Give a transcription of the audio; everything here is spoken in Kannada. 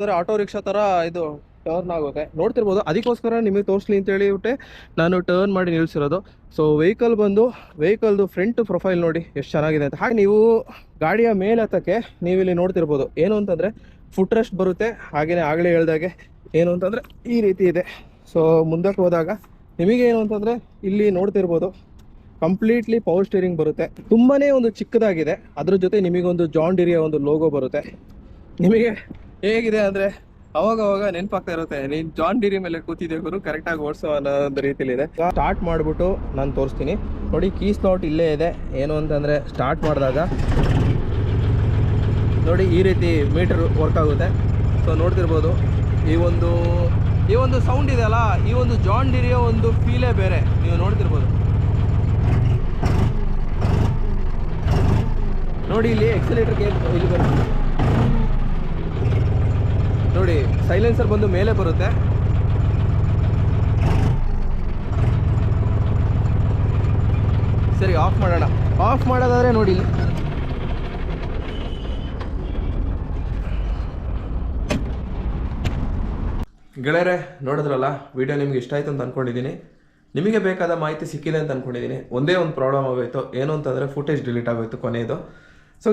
ಅಂದರೆ ಆಟೋ ರಿಕ್ಷಾ ಥರ ಇದು ಟರ್ನ್ ಆಗುತ್ತೆ ನೋಡ್ತಿರ್ಬೋದು. ಅದಕ್ಕೋಸ್ಕರ ನಿಮಗೆ ತೋರಿಸ್ಲಿ ಅಂತ ಹೇಳಿಬಿಟ್ಟೆ ನಾನು ಟರ್ನ್ ಮಾಡಿ ನಿಲ್ಲಿಸಿರೋದು. ಸೊ ವೆಹಿಕಲ್ದು ಫ್ರಂಟ್ ಪ್ರೊಫೈಲ್ ನೋಡಿ ಎಷ್ಟು ಚೆನ್ನಾಗಿದೆ ಅಂತ. ಹಾಗೆ ನೀವು ಗಾಡಿಯ ಮೇಲೆ ಹತ್ತಕ್ಕೆ ನೀವು ಇಲ್ಲಿ ನೋಡ್ತಿರ್ಬೋದು ಏನು ಅಂತಂದರೆ ಫುಟ್ ರೆಸ್ಟ್ ಬರುತ್ತೆ. ಹಾಗೆಯೇ ಆಗಲೇ ಹೇಳ್ದಾಗೆ ಏನು ಅಂತಂದರೆ ಈ ರೀತಿ ಇದೆ. ಸೊ ಮುಂದಕ್ಕೆ ಹೋದಾಗ ನಿಮಗೆ ಏನು ಅಂತಂದರೆ ಇಲ್ಲಿ ನೋಡ್ತಿರ್ಬೋದು ಕಂಪ್ಲೀಟ್ಲಿ ಪವರ್ ಸ್ಟೀರಿಂಗ್ ಬರುತ್ತೆ. ತುಂಬಾ ಒಂದು ಚಿಕ್ಕದಾಗಿದೆ. ಅದ್ರ ಜೊತೆ ನಿಮಗೊಂದು ಜಾನ್ ಡಿರಿಯ ಒಂದು ಲೋಗೋ ಬರುತ್ತೆ. ನಿಮಗೆ ಹೇಗಿದೆ ಅಂದರೆ ಅವಾಗ ನೆನಪಾಗ್ತಾ ಇರುತ್ತೆ, ನೀನು ಜಾನ್ ಡಿರಿ ಮೇಲೆ ಕೂತಿದ್ದೆ ಗುರು, ಕರೆಕ್ಟಾಗಿ ಓಡಿಸೋ ಅನ್ನೋ ಒಂದು ರೀತಿಲಿದೆ. ಸ್ಟಾರ್ಟ್ ಮಾಡಿಬಿಟ್ಟು ನಾನು ತೋರಿಸ್ತೀನಿ ನೋಡಿ. ಕೀ ಸ್ಲಾಟ್ ಇಲ್ಲೇ ಇದೆ. ಏನು ಅಂತಂದರೆ ಸ್ಟಾರ್ಟ್ ಮಾಡಿದಾಗ ನೋಡಿ ಈ ರೀತಿ ಮೀಟರ್ ವರ್ಕ್ ಆಗುತ್ತೆ. ಸೊ ನೋಡ್ತಿರ್ಬೋದು ಈ ಒಂದು ಸೌಂಡ್ ಇದೆ ಅಲ್ಲ, ಈ ಒಂದು ಜಾನ್ ಡಿರಿಯ ಒಂದು ಫೀಲೇ ಬೇರೆ. ನೀವು ನೋಡ್ತಿರ್ಬೋದು ನೋಡಿ ಇಲ್ಲಿ ಎಕ್ಸಲೇಟರ್ಗೆ ಇಲ್ಲಿ ಬರುತ್ತೆ ನೋಡಿ. ಸೈಲೆನ್ಸರ್ ಬಂದು ಮೇಲೆ ಬರುತ್ತೆ. ಸರಿ ಆಫ್ ಮಾಡೋಣ. ಆಫ್ ಮಾಡೋದಾದ್ರೆ ನೋಡಿ ಇಲ್ಲಿ ಗೆಳೆಯರೆ ನೋಡಿದ್ರಲ್ಲ, ವಿಡಿಯೋ ನಿಮ್ಗೆ ಇಷ್ಟ ಆಯಿತು ಅಂತ ಅಂದ್ಕೊಂಡಿದ್ದೀನಿ. ನಿಮಗೆ ಬೇಕಾದ ಮಾಹಿತಿ ಸಿಕ್ಕಿದೆ ಅಂತ ಅಂದ್ಕೊಂಡಿದ್ದೀನಿ. ಒಂದೇ ಒಂದು ಪ್ರಾಬ್ಲಮ್ ಆಗೋಯ್ತು, ಏನು ಅಂತಂದರೆ ಫುಟೇಜ್ ಡಿಲೀಟ್ ಆಗೋಯ್ತು ಕೊನೆಯದು. ಸೊ